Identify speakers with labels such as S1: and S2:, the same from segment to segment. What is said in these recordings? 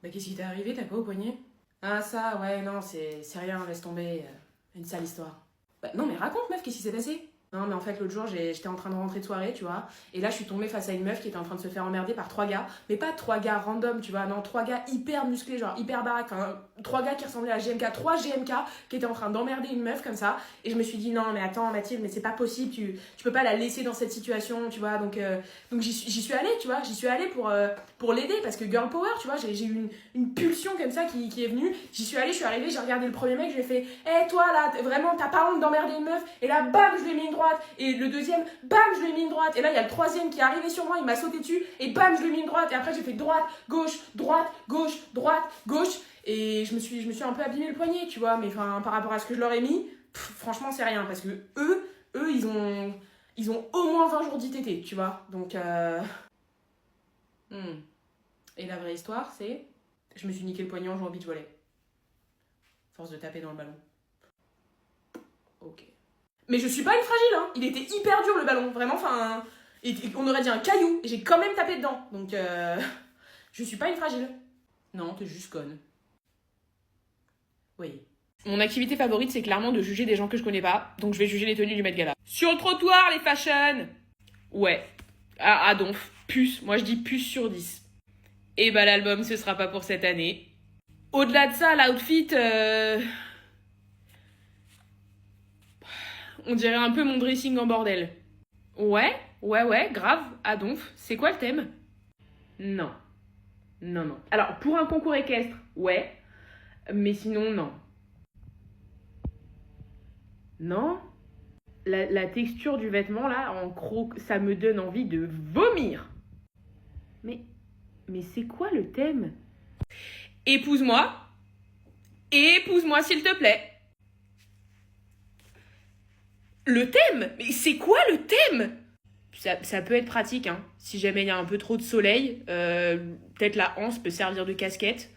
S1: Bah qu'est-ce qui t'est arrivé? T'as quoi au poignet? Ah ça, ouais, non, c'est rien, laisse tomber. Une sale histoire. Bah non mais raconte meuf, qu'est-ce qui s'est passé? Non mais en fait l'autre jour j'étais en train de rentrer de soirée, tu vois, et là je suis tombée face à une meuf qui était en train de se faire emmerder par trois gars, mais pas trois gars random, tu vois, non, trois gars hyper musclés, genre hyper baraques, hein, trois gars qui ressemblaient à GMK, trois GMK qui étaient en train d'emmerder une meuf comme ça, et je me suis dit non mais attends Mathilde, mais c'est pas possible, tu peux pas la laisser dans cette situation, tu vois, donc j'y suis allée, tu vois, j'y suis allée pour l'aider, parce que girl power, tu vois, j'ai eu une pulsion comme ça qui est venue, j'y suis allée, je suis arrivée, j'ai regardé le premier mec, je lui ai fait, hé toi là, vraiment t'as pas honte d'emmerder une meuf, et là bam, je lui ai mis une droite, et le deuxième, bam, je lui ai mis une droite, et là il y a le troisième qui est arrivé sur moi, il m'a sauté dessus, et bam, je lui ai mis une droite, et après j'ai fait droite, gauche, gauche, et je me suis un peu abîmé le poignet, tu vois, mais enfin par rapport à ce que je leur ai mis, franchement c'est rien, parce que eux ils ont au moins 20 jours d'ITT, tu vois, donc Et la vraie histoire, c'est, je me suis niqué le poignet en jouant au beach volley. Force de taper dans le ballon. Ok. Mais je suis pas une fragile, hein. Il était hyper dur le ballon, vraiment, enfin... On aurait dit un caillou, et j'ai quand même tapé dedans. Donc, je suis pas une fragile. Non, t'es juste conne. Oui. Mon activité favorite, c'est clairement de juger des gens que je connais pas. Donc je vais juger les tenues du Met Gala. Sur le trottoir, les fashion. Ouais. Ah, donf. Puce. Moi, je dis puce sur 10. Et bah, l'album, ce sera pas pour cette année. Au-delà de ça, l'outfit... On dirait un peu mon dressing en bordel. Ouais, grave, à donf. C'est quoi le thème? Non. Alors, pour un concours équestre, ouais. Mais sinon, non. Non. La texture du vêtement, là, en croc, ça me donne envie de vomir. Mais c'est quoi le thème? Épouse-moi. Épouse-moi, s'il te plaît. Le thème? Mais c'est quoi le thème? Ça peut être pratique, hein. Si jamais il y a un peu trop de soleil, peut-être la anse peut servir de casquette.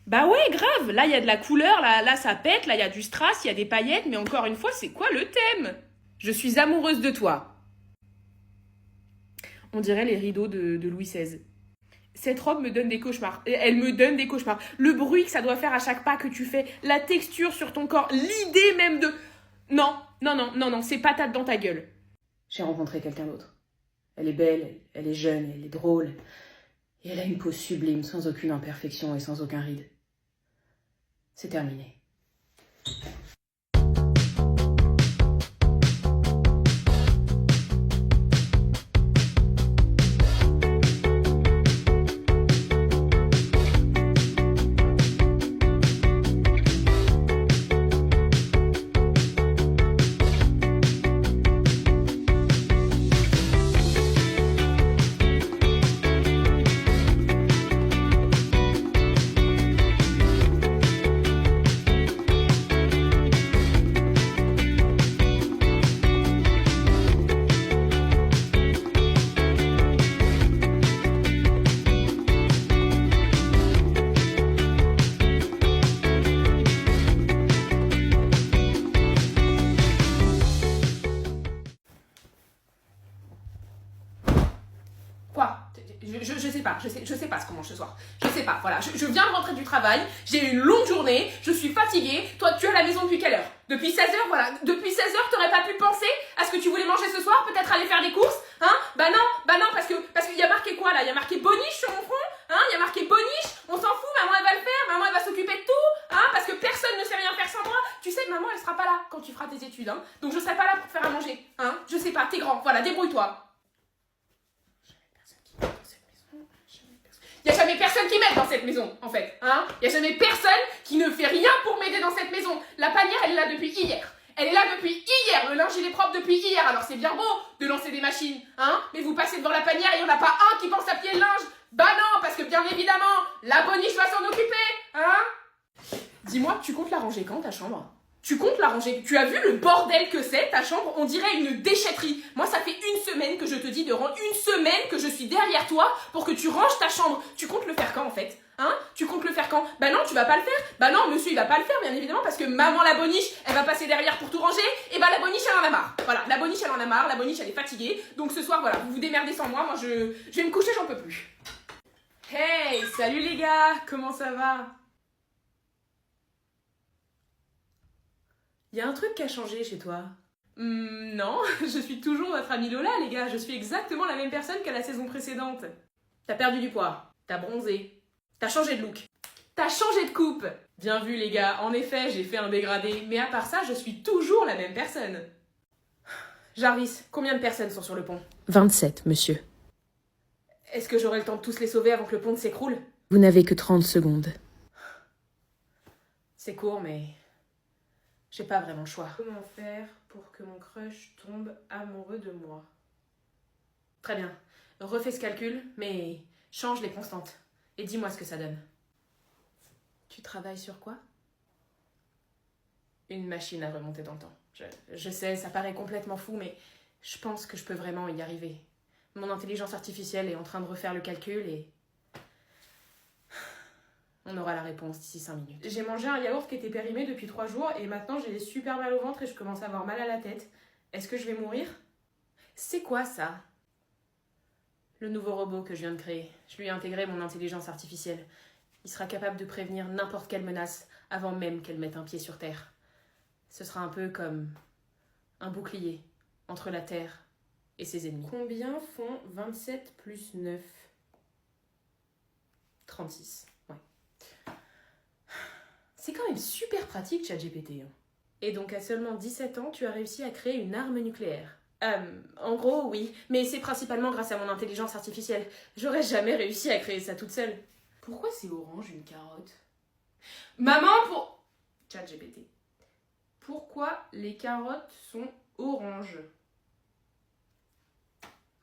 S1: Bah ouais, grave. Là, il y a de la couleur, là, ça pète, là, il y a du strass, il y a des paillettes, mais encore une fois, c'est quoi le thème? Je suis amoureuse de toi. On dirait les rideaux de Louis XVI. Cette robe me donne des cauchemars. Elle me donne des cauchemars. Le bruit que ça doit faire à chaque pas que tu fais, la texture sur ton corps, l'idée même de... Non, c'est patate dans ta gueule. J'ai rencontré quelqu'un d'autre. Elle est belle, elle est jeune, elle est drôle. Et elle a une peau sublime, sans aucune imperfection et sans aucun ride. C'est terminé. Quoi? Je sais pas ce qu'on mange ce soir. Je sais pas, voilà. Je viens de rentrer du travail, j'ai eu une longue journée, je suis fatiguée. Toi, tu es à la maison depuis quelle heure? Depuis 16h, voilà. Depuis 16h, t'aurais pas pu penser à ce que tu voulais manger ce soir? Peut-être aller faire des courses? Hein? Bah non, parce qu'il y a marqué quoi là? Il y a marqué boniche sur mon front? Hein? Il y a marqué boniche? On s'en fout, maman elle va le faire, maman elle va s'occuper de tout? Hein? Parce que personne ne sait rien faire sans moi. Tu sais, maman elle sera pas là quand tu feras tes études, hein? Donc je serai pas là pour te faire à manger, hein? Je sais pas, t'es grand, voilà, débrouille-toi. Il n'y a jamais personne qui m'aide dans cette maison, en fait. Hein? Il n'y a jamais personne qui ne fait rien pour m'aider dans cette maison. La panière, elle est là depuis hier. Elle est là depuis hier. Le linge, il est propre depuis hier. Alors, c'est bien beau de lancer des machines. Hein? Mais vous passez devant la panière et il n'y en a pas un qui pense à plier le linge. Bah non, parce que bien évidemment, la boniche va s'en occuper. Hein? Dis-moi, tu comptes la ranger quand, ta chambre? Tu comptes la ranger? Tu as vu le bordel que c'est, ta chambre? On dirait une déchetterie. Moi, ça fait une semaine que je te dis de rendre, une semaine que je suis derrière toi pour que tu ranges ta chambre. Tu comptes le faire quand, en fait? Hein? Tu comptes le faire quand? Bah non, tu vas pas le faire. Bah non, monsieur, il va pas le faire, bien évidemment, parce que maman la boniche, elle va passer derrière pour tout ranger, et bah la boniche, elle en a marre. Voilà, la boniche, elle en a marre, la boniche, elle est fatiguée. Donc ce soir, voilà, vous vous démerdez sans moi, moi je vais me coucher, j'en peux plus. Hey, salut les gars, comment ça va? Y a un truc qui a changé chez toi? Non, je suis toujours votre amie Lola les gars, je suis exactement la même personne qu'à la saison précédente. T'as perdu du poids, t'as bronzé, t'as changé de look, t'as changé de coupe. Bien vu les gars, en effet j'ai fait un dégradé, mais à part ça je suis toujours la même personne. Jarvis, combien de personnes sont sur le pont? 27, monsieur. Est-ce que j'aurai le temps de tous les sauver avant que le pont ne s'écroule? Vous n'avez que 30 secondes. C'est court, mais j'ai pas vraiment le choix. Comment faire pour que mon crush tombe amoureux de moi? Très bien. Refais ce calcul, mais change les constantes. Et dis-moi ce que ça donne. Tu travailles sur quoi? Une machine à remonter dans le temps. Je sais, ça paraît complètement fou, mais je pense que je peux vraiment y arriver. Mon intelligence artificielle est en train de refaire le calcul et on aura la réponse d'ici 5 minutes. J'ai mangé un yaourt qui était périmé depuis 3 jours et maintenant j'ai super mal au ventre et je commence à avoir mal à la tête. Est-ce que je vais mourir? C'est quoi ça? Le nouveau robot que je viens de créer. Je lui ai intégré mon intelligence artificielle. Il sera capable de prévenir n'importe quelle menace avant même qu'elle mette un pied sur Terre. Ce sera un peu comme un bouclier entre la Terre et ses ennemis. Combien font 27 plus 9? 36, ouais. C'est quand même super pratique, ChatGPT. Et donc à seulement 17 ans, tu as réussi à créer une arme nucléaire. En gros, oui, mais c'est principalement grâce à mon intelligence artificielle. J'aurais jamais réussi à créer ça toute seule. Pourquoi c'est orange une carotte? Maman, pour... ChatGPT. Pourquoi les carottes sont oranges?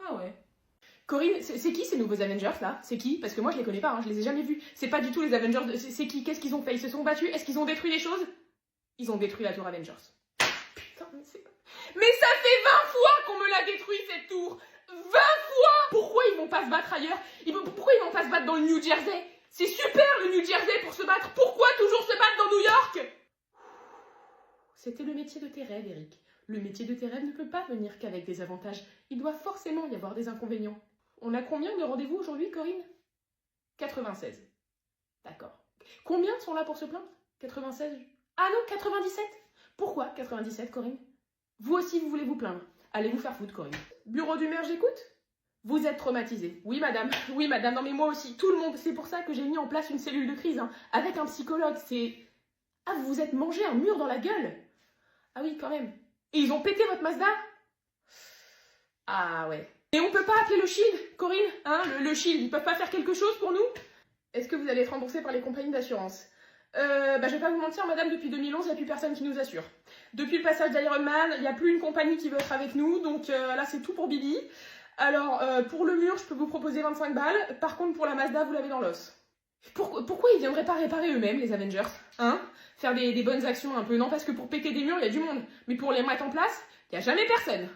S1: Ah ouais. Corinne, c'est qui ces nouveaux Avengers là? C'est qui? Parce que moi je les connais pas, hein, je les ai jamais vus. C'est pas du tout les Avengers. C'est qui? Qu'est-ce qu'ils ont fait? Ils se sont battus? Est-ce qu'ils ont détruit des choses? Ils ont détruit la tour Avengers. Putain, mais c'est... Mais ça fait 20 fois qu'on me l'a détruit cette tour! 20 fois! Pourquoi ils vont pas se battre ailleurs? Pourquoi ils vont pas se battre dans le New Jersey? C'est super le New Jersey pour se battre! Pourquoi toujours se battre dans New York? C'était le métier de tes rêves, Eric. Le métier de tes rêves ne peut pas venir qu'avec des avantages. Il doit forcément y avoir des inconvénients. On a combien de rendez-vous aujourd'hui, Corinne? 96. D'accord. Combien sont là pour se plaindre? 96. Ah non, 97. Pourquoi 97, Corinne? Vous aussi, vous voulez vous plaindre. Allez vous faire foutre, Corinne. Bureau du maire, j'écoute? Vous êtes traumatisé. Oui, madame. Oui, madame. Non, mais moi aussi. Tout le monde. C'est pour ça que j'ai mis en place une cellule de crise, hein, avec un psychologue. C'est... Ah, vous vous êtes mangé un mur dans la gueule? Ah oui, quand même. Et ils ont pété votre Mazda? Ah ouais. Et on peut pas appeler le Shield, Corinne? Hein, le Shield, ils peuvent pas faire quelque chose pour nous? Est-ce que vous allez être remboursé par les compagnies d'assurance? Je vais pas vous mentir, madame, depuis 2011, il n'y a plus personne qui nous assure. Depuis le passage d'Iron Man, il n'y a plus une compagnie qui veut être avec nous, donc là c'est tout pour Bibi. Alors, pour le mur, je peux vous proposer 25 balles, par contre pour la Mazda, vous l'avez dans l'os. Pourquoi ils viendraient pas réparer eux-mêmes, les Avengers? Hein? Faire des bonnes actions un peu, non? Parce que pour péter des murs, il y a du monde. Mais pour les mettre en place, il n'y a jamais personne.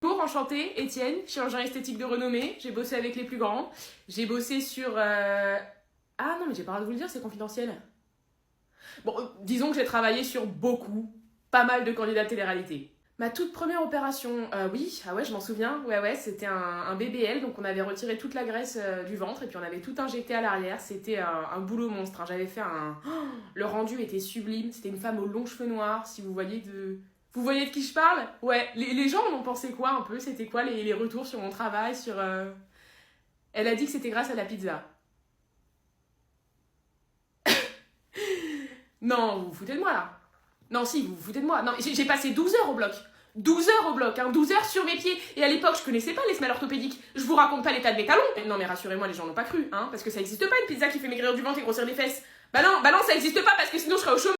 S1: Bonjour, enchantée, Étienne, chirurgien esthétique de renommée. J'ai bossé avec les plus grands. J'ai bossé sur... Ah non, mais j'ai pas le droit de vous le dire, c'est confidentiel. Bon, disons que j'ai travaillé sur pas mal de candidats de télé-réalité. Ma toute première opération, oui, ah ouais, je m'en souviens, ouais, c'était un BBL, donc on avait retiré toute la graisse du ventre et puis on avait tout injecté à l'arrière, c'était un boulot monstre, hein. J'avais fait un... Oh, le rendu était sublime, c'était une femme aux longs cheveux noirs, si vous voyez de... Vous voyez de qui je parle? Ouais, les gens en ont pensé quoi un peu? C'était quoi les retours sur mon travail, sur... Elle a dit que c'était grâce à la pizza. Non, vous vous foutez de moi là. Non, si, vous vous foutez de moi. Non, j'ai passé 12 heures au bloc. 12 heures au bloc, hein, 12 heures sur mes pieds. Et à l'époque, je connaissais pas les semelles orthopédiques. Je vous raconte pas l'état de mes talons. Non, mais rassurez-moi, les gens n'ont pas cru, hein, parce que ça existe pas une pizza qui fait maigrir du ventre et grossir les fesses. Bah non, ça existe pas parce que sinon je serais au chômage.